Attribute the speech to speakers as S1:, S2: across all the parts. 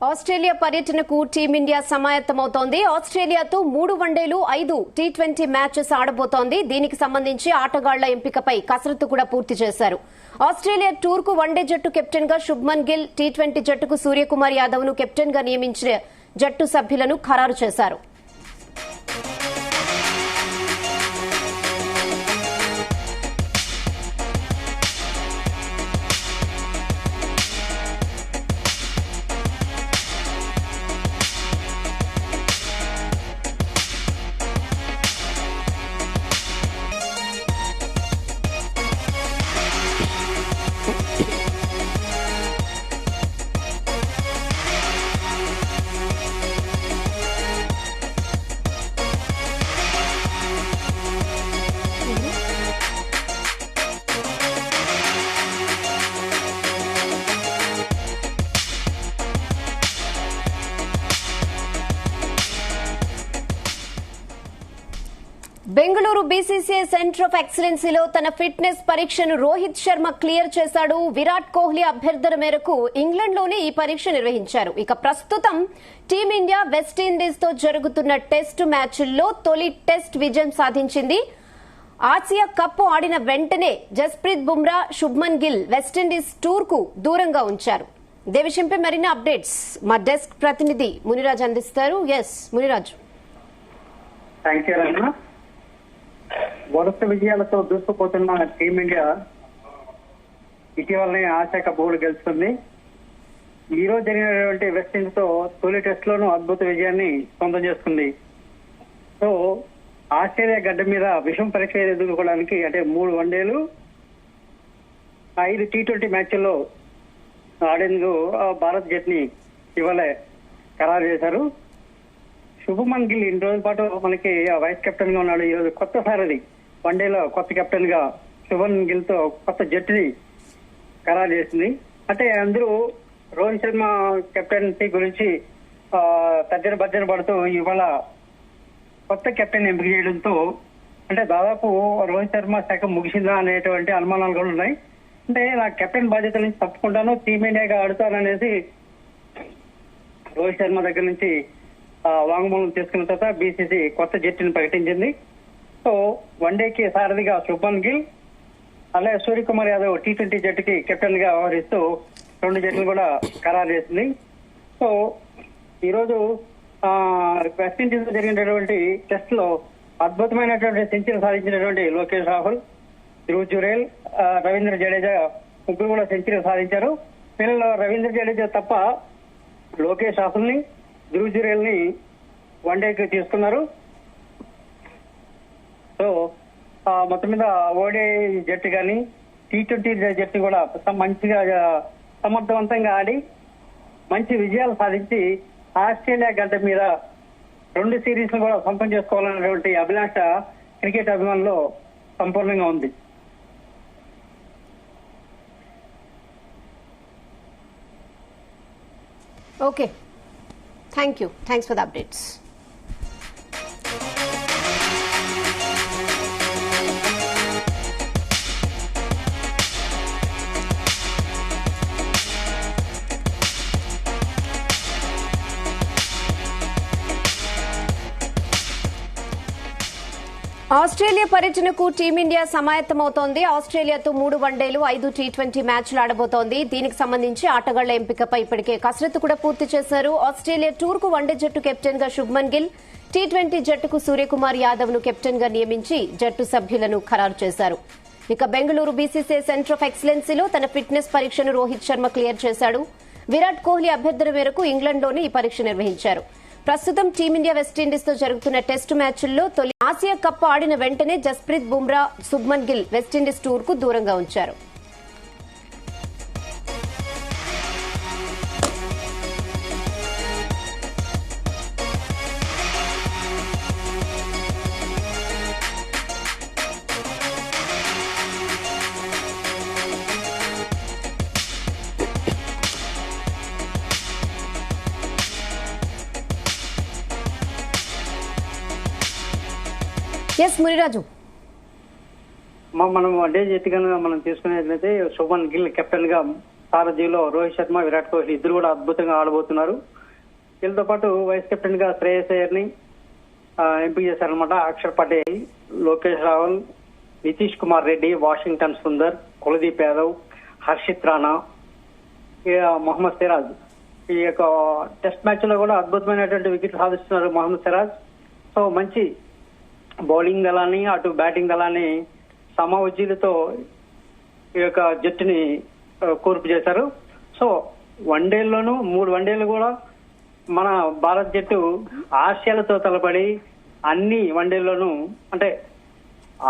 S1: Australia పర్యటనకు team India సమాయత్తమవుతోంది. ఆస్ట్రేలియాతో 3 వన్డేలు 5 టీ20 మ్యాచెస్ ఆడబోతోంది. దీనికి సంబంధించి ఆటగాళ్ల ఎంపికపై కసరత్తు కూడా పూర్తి చేశారు. ఆస్ట్రేలియా టూర్ కు వన్డే జట్టు కెప్టెన్ గా శుభ్మన్ గిల్, టీ20 జట్టుకు సూర్యకుమార్ యాదవ్ ను కెప్టెన్ గా నియమించిన జట్టు సభ్యులను ఖరారు చేశారు. బెంగళూరు బీసీసీఐ సెంటర్ ఆఫ్ ఎక్సలెన్సీలో తన ఫిట్నెస్ పరీక్షను రోహిత్ శర్మ క్లియర్ చేశాడు. విరాట్ కోహ్లీ అభ్యర్థన మేరకు ఇంగ్లండ్లోనే ఈ పరీక్ష నిర్వహించారు. ఇక ప్రస్తుతం టీమిండియా వెస్టిండీస్ తో జరుగుతున్న టెస్టు మ్యాచ్ల్లో తొలి టెస్ట్ విజయం సాధించింది. ఆసియా కప్ ఆడిన వెంటనే జస్ప్రీత్ బుమ్రా, శుభ్మన్ గిల్ వెస్టిండీస్ టూర్ కు దూరంగా ఉంచారు. ఇదే విషయంపై మరిన్ని అప్డేట్స్ మా డెస్క్ ప్రతినిధి మునిరాజ్ అందిస్తారు. ఎస్ మునిరాజ్.
S2: వరుస విజయాలతో దూసుకుపోతున్న టీమిండియా ఇటీవలనే ఆసియా కప్ కూడా గెలుచుకుంది. ఈ రోజు జరిగినటువంటి వెస్టిండీస్ తో తొలి టెస్ట్ లోనూ అద్భుత విజయాన్ని సొంతం చేసుకుంది. సో ఆస్ట్రేలియా గడ్డ మీద విషం పరీక్ష ఎదుర్కోవడానికి అంటే 3 వన్డేలు 5 టీ20 మ్యాచ్ల్లో ఆడేందుకు భారత్ జట్టుని ఇవాళ ఖరారు చేశారు. శుభ్మన్ గిల్ ఇన్ని రోజుల పాటు మనకి వైస్ కెప్టెన్ గా ఉన్నాడు. ఈ రోజు కొత్త సారథి వన్డేలో కొత్త కెప్టెన్ గా శుభ్మన్ గిల్ తో కొత్త జట్టుని ఖరారు చేసింది. అంటే అందరూ రోహిత్ శర్మ కెప్టెన్సీ గురించి తర్జన పడుతూ ఇవాళ కొత్త కెప్టెన్ ఎంపిక చేయడంతో అంటే దాదాపు రోహిత్ శర్మ శాఖ ముగిసిందా అనేటువంటి అనుమానాలు కూడా ఉన్నాయి. అంటే నా కెప్టెన్ బాధ్యతల నుంచి తప్పుకుంటాను, టీమిండియాగా ఆడుతాననేసి రోహిత్ శర్మ దగ్గర నుంచి వాంగ్మూలం తీసుకున్న తర్వాత బీసీసీ కొత్త జట్టుని ప్రకటించింది. సో వన్డేకి సారథిగా శుభ్మన్ గిల్, అలాగే సూర్యకుమార్ యాదవ్ టీ20 జట్టుకి కెప్టెన్ గా వ్యవహరిస్తూ 2 జట్లు కూడా ఖరారు చేసింది. సో ఈరోజు వెస్టిండీస్ లో జరిగినటువంటి టెస్ట్ లో అద్భుతమైనటువంటి సెంచరీ సాధించినటువంటి లోకేష్ రాహుల్, ధ్రువ్ జురేల్, రవీంద్ర జడేజా ముగ్గురు కూడా సెంచరీ సాధించారు. వీళ్ళలో రవీంద్ర జడేజా తప్ప లోకేష్ రాహుల్ ని, ధ్రువ్ జురేల్ ని వన్డేకి తీసుకున్నారు. సో మొత్తం మీద ఓడే జట్టు కానీ టీ20 జట్టు కూడా మంచిగా సమర్థవంతంగా ఆడి మంచి విజయాలు సాధించి ఆస్ట్రేలియా గడ్డ మీద 2 సిరీస్ కూడా సొంతం చేసుకోవాలనేటువంటి అభిలాష క్రికెట్ అభిమానుల్లో సంపూర్ణంగా ఉంది.
S1: Okay, thank you. Thanks for the updates. Australia పర్యటనకు టీమిండియా సమాయత్తమవుతోంది. ఆస్ట్రేలియాతో 3 వన్డేలు 5 టీ20 మ్యాచ్లు ఆడబోతోంది. దీనికి సంబంధించి ఆటగాళ్ల ఎంపికపై ఇప్పటికే కసరత్తు కూడా పూర్తి చేశారు. ఆస్ట్రేలియా టూర్ కు వన్డే జట్టు కెప్టెన్ గా శుభ్మన్ గిల్, టీ20 జట్టుకు సూర్యకుమార్ యాదవ్ ను కెప్టెన్ గా నియమించి జట్టు సభ్యులను ఖరారు చేశారు. ఇక బెంగళూరు బీసీసీఐ సెంటర్ ఆఫ్ ఎక్సలెన్సీలో తన ఫిట్నెస్ పరీక్షను రోహిత్ శర్మ క్లియర్ చేశాడు. విరాట్ కోహ్లీ అభ్యర్థన మేరకు ఇంగ్లండ్లోనే ఈ పరీక్ష నిర్వహించారు. ప్రస్తుతం టీమిండియా వెస్టిండీస్ తో జరుగుతున్న టెస్టు మ్యాచ్ల్లో తొలి ఆసియా కప్ ఆడిన వెంటనే జస్ప్రీత్ బుమ్రా, శుభ్మన్ గిల్ వెస్టిండీస్ టూర్ కు దూరంగా ఉంచారు. ఎస్ మునిరాజు.
S2: మనం వన్డే జట్టు కనుక మనం తీసుకునేట్లయితే శుభ్మన్ గిల్ కెప్టెన్ గా సారథ్యంలో రోహిత్ శర్మ, విరాట్ కోహ్లీ ఇద్దరు కూడా అద్భుతంగా ఆడబోతున్నారు. వీళ్ళతో పాటు వైస్ కెప్టెన్ గా శ్రేయస్ అయ్యర్ ని ఎంపిక చేశారనమాట. అక్షర్ పటేల్, లోకేష్ రాహుల్, నితీష్ కుమార్ రెడ్డి, వాషింగ్టన్ సుందర్, కులదీప్ యాదవ్, హర్షిత్ రాణా, మొహమ్మద్ సిరాజ్. ఈ యొక్క టెస్ట్ మ్యాచ్ లో కూడా అద్భుతమైనటువంటి వికెట్లు సాధిస్తున్నారు మొహమ్మద్ సిరాజ్. సో మంచి బౌలింగ్ దళాన్ని, అటు బ్యాటింగ్ దళాన్ని సమఉజ్జీలతో ఈ యొక్క జట్టుని కూర్పు చేశారు. సో వన్డేల్లోనూ 3 వన్డేలు కూడా మన భారత్ జట్టు ఆసియాలతో తలపడి అన్ని వన్డేల్లోనూ, అంటే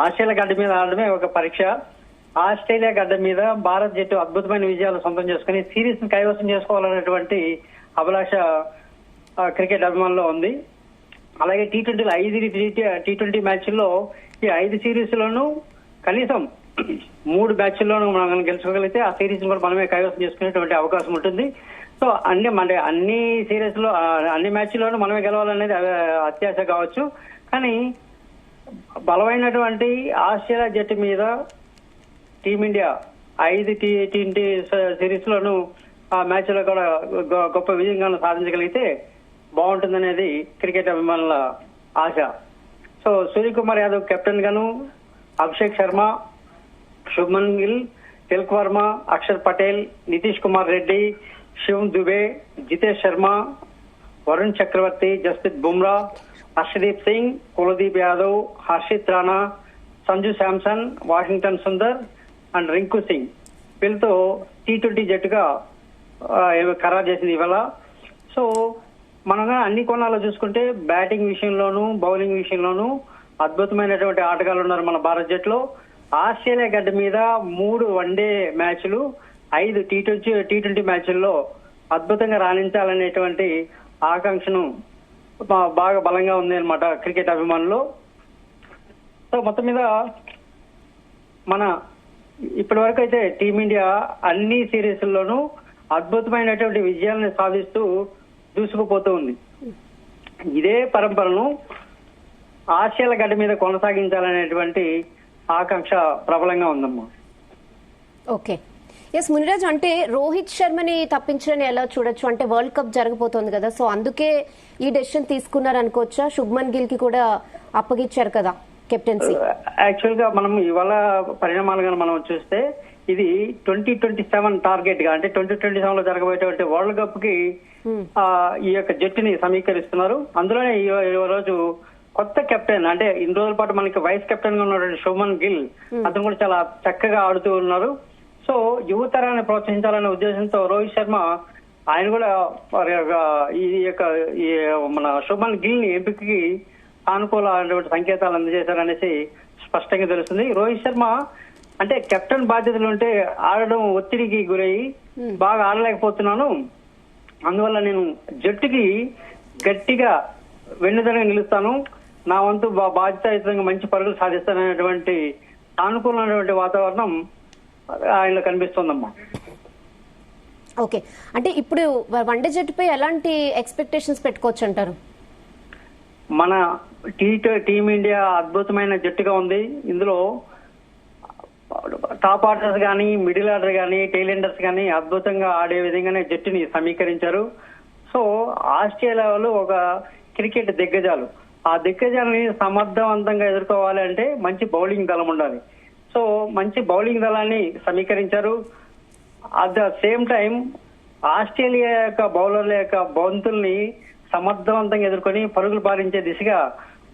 S2: ఆసియాల గడ్డ మీద ఆడడమే ఒక పరీక్ష. ఆస్ట్రేలియా గడ్డ మీద భారత్ జట్టు అద్భుతమైన విజయాలు సొంతం చేసుకుని సిరీస్ ని కైవసం చేసుకోవాలనేటువంటి అభిలాష క్రికెట్ అభిమానుల్లో ఉంది. అలాగే T20లో 5 T20 మ్యాచ్ల్లో ఈ 5 సిరీస్ లోనూ కనీసం 3 మ్యాచ్ల్లోనూ మనం గెలుచుకోగలిగితే ఆ సిరీస్ కూడా మనమే కైవసం చేసుకునేటువంటి అవకాశం ఉంటుంది. సో అన్ని సిరీస్ లో అన్ని మ్యాచ్ల్లోనూ మనమే గెలవాలనేది అత్యాశ కావచ్చు. కానీ బలమైనటువంటి ఆస్ట్రేలియా జట్టు మీద టీమిండియా 5 T20 సిరీస్ లోనూ ఆ మ్యాచ్ లో కూడా గొప్ప విజయంగా సాధించగలిగితే బాగుంటుందనేది క్రికెట్ అభిమానుల ఆశ. సో సూర్యకుమార్ యాదవ్ కెప్టెన్ గాను, అభిషేక్ శర్మ, శుభ్మన్ గిల్, తిలక్ వర్మ, అక్షర్ పటేల్, నితీష్ కుమార్ రెడ్డి, శివం దుబే, జితేష్ శర్మ, వరుణ్ చక్రవర్తి, జస్ప్రీత్ బుమ్రా, హర్షదీప్ సింగ్, కులదీప్ యాదవ్, హర్షిత్ రాణా, సంజు శాంసన్, వాషింగ్టన్ సుందర్ అండ్ రింకు సింగ్ వీళ్ళతో T20 జట్టుగా ఖరారు చేసింది ఇవాళ. సో మనం అన్ని కోణాల్లో చూసుకుంటే బ్యాటింగ్ విషయంలోనూ, బౌలింగ్ విషయంలోనూ అద్భుతమైనటువంటి ఆటగాళ్లు ఉన్నారు మన భారత్ జట్టులో. ఆస్ట్రేలియా గడ్డ మీద 3 వన్డే మ్యాచ్లు, 5 T20 మ్యాచ్ల్లో అద్భుతంగా రాణించాలనేటువంటి ఆకాంక్షను బాగా బలంగా ఉంది అనమాట క్రికెట్ అభిమానులు. సో మొత్తం మీద మన ఇప్పటి వరకు అయితే టీమిండియా అన్ని సిరీస్ల్లోనూ అద్భుతమైనటువంటి విజయాలను సాధిస్తూ దూసుకుపోతూ ఉంది. ఇదే పరంపరను ఆసియాల గడ్డ మీద కొనసాగించాలనేటువంటి ఆకాంక్ష ప్రబలంగా ఉందమ్మా.
S1: ఓకే, ఎస్ మునిరాజ్, అంటే రోహిత్ శర్మని తప్పించని ఎలా చూడొచ్చు? అంటే వరల్డ్ కప్ జరగబోతోంది కదా, సో అందుకే ఈ డెసిషన్ తీసుకున్నారు అనుకోవచ్చా? శుభ్మన్ గిల్ కి కూడా అప్పగిచ్చారు కదా కెప్టెన్సీ.
S2: యాక్చువల్ గా మనం ఇవాళ పరిణామాలుగా మనం చూస్తే ఇది 2027 టార్గెట్ గా, అంటే 2027 లో జరగబోయేటువంటి వరల్డ్ కప్ కి ఈ యొక్క జట్టుని సమీకరిస్తున్నారు. అందులోనే ఈ రోజు కొత్త కెప్టెన్, అంటే ఇన్ని రోజుల పాటు మనకి వైస్ కెప్టెన్ గా ఉన్నటువంటి శుభ్మన్ గిల్, అతను కూడా చాలా చక్కగా ఆడుతూ ఉన్నారు. సో యువతరాన్ని ప్రోత్సహించాలనే ఉద్దేశంతో రోహిత్ శర్మ ఆయన కూడా ఈ యొక్క మన శుభ్మన్ గిల్ ని ఎంపికకి సానుకూలమైనటువంటి సంకేతాలు అందజేశారనేసి స్పష్టంగా తెలుస్తుంది. రోహిత్ శర్మ అంటే కెప్టెన్ బాధ్యతలు ఉంటే ఆడడం ఒత్తిడికి గురయ్యి బాగా ఆడలేకపోతున్నాను, అందువల్ల నేను జట్టుకి గట్టిగా వెన్నుదనగా నిలుస్తాను, నా వంతు బాధ్యతాయుతంగా మంచి పరుగులు సాధిస్తాననేటువంటి సానుకూలమైనటువంటి వాతావరణం ఆయనలో కనిపిస్తోందమ్మా.
S1: ఓకే, అంటే ఇప్పుడు వన్డే జట్టుపై ఎలాంటి ఎక్స్పెక్టేషన్స్ పెట్టుకోవచ్చు అంటారు?
S2: మన టీమిండియా అద్భుతమైన జట్టుగా ఉంది. ఇందులో టాప్ ఆర్డర్స్ కానీ, మిడిల్ ఆర్డర్ కానీ, టైలెండర్స్ కానీ అద్భుతంగా ఆడే విధంగానే జట్టుని సమీకరించారు. సో ఆస్ట్రేలియాలో ఒక క్రికెట్ దిగ్గజాలు, ఆ దిగ్గజాలని సమర్థవంతంగా ఎదుర్కోవాలి అంటే మంచి బౌలింగ్ దళం ఉండాలి. సో మంచి బౌలింగ్ దళాన్ని సమీకరించారు. At the same time Australia యొక్క బౌలర్ల యొక్క బంతుల్ని సమర్థవంతంగా ఎదుర్కొని పరుగులు పారించే దిశగా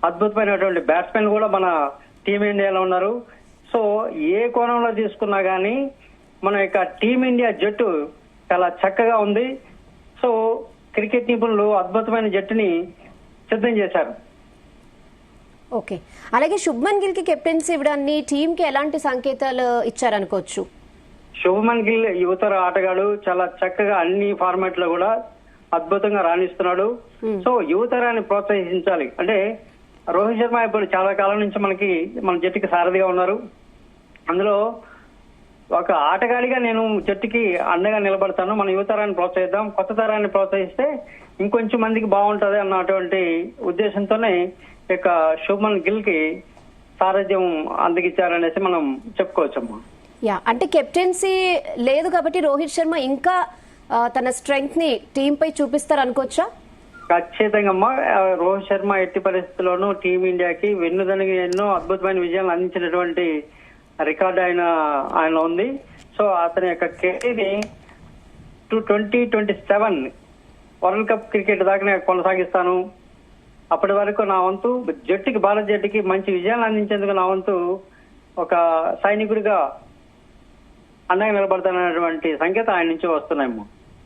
S2: అద్భుతమైనటువంటి బ్యాట్స్మెన్ కూడా మన టీమిండియాలో ఉన్నారు. సో ఏ కోణంలో తీసుకున్నా గానీ మన యొక్క టీమిండియా జట్టు చాలా చక్కగా ఉంది. సో క్రికెట్ నిపుణులు అద్భుతమైన జట్టుని సిద్ధం చేశారు.
S1: ఓకే, అలాగే శుభ్మన్ గిల్ కి కెప్టెన్సీ ఇవ్వడాన్ని టీమ్ కి ఎలాంటి సంకేతాలు ఇచ్చారనుకోవచ్చు?
S2: శుభ్మన్ గిల్ యువతర ఆటగాడు, చాలా చక్కగా అన్ని ఫార్మాట్ లో కూడా అద్భుతంగా రాణిస్తున్నాడు. సో యువతరాన్ని ప్రోత్సహించాలి అంటే రోహిత్ శర్మ ఇప్పుడు చాలా కాలం నుంచి మన జట్టుకి సారథిగా ఉన్నారు. అందులో ఒక ఆటగాడిగా నేను జట్టుకి అండగా నిలబడతాను, మన యువతరాన్ని ప్రోత్సహిద్దాం, కొత్త తరాన్ని ప్రోత్సహిస్తే ఇంకొంచెం మందికి బాగుంటది అన్నటువంటి ఉద్దేశంతోనే ఇక శుభ్మన్ గిల్ కి సారథ్యం అందగిచ్చారనేసి మనం చెప్పుకోవచ్చమ్మా.
S1: యా, అంటే కెప్టెన్సీ లేదు కాబట్టి రోహిత్ శర్మ ఇంకా తన స్ట్రెంగ్త్ ని టీం పై చూపిస్తారు అనుకోవచ్చా?
S2: ఖచ్చితంగా అమ్మా. రోహిత్ శర్మ ఎట్టి పరిస్థితుల్లోనూ టీమిండియాకి వెన్నుదనికి ఎన్నో అద్భుతమైన విజయాలు అందించినటువంటి రికార్డు ఆయన ఉంది. సో అతని యొక్క కెరీర్ని 2027 వరల్డ్ కప్ క్రికెట్ దాకా నేను కొనసాగిస్తాను. అప్పటి వరకు నా వంతు భారత జట్టుకి మంచి విజయాలు అందించేందుకు నా వంతు ఒక సైనికుడిగా అండగా నిలబడతానన్నటువంటి సంకేతం ఆయన నుంచి వస్తున్నాయేమో.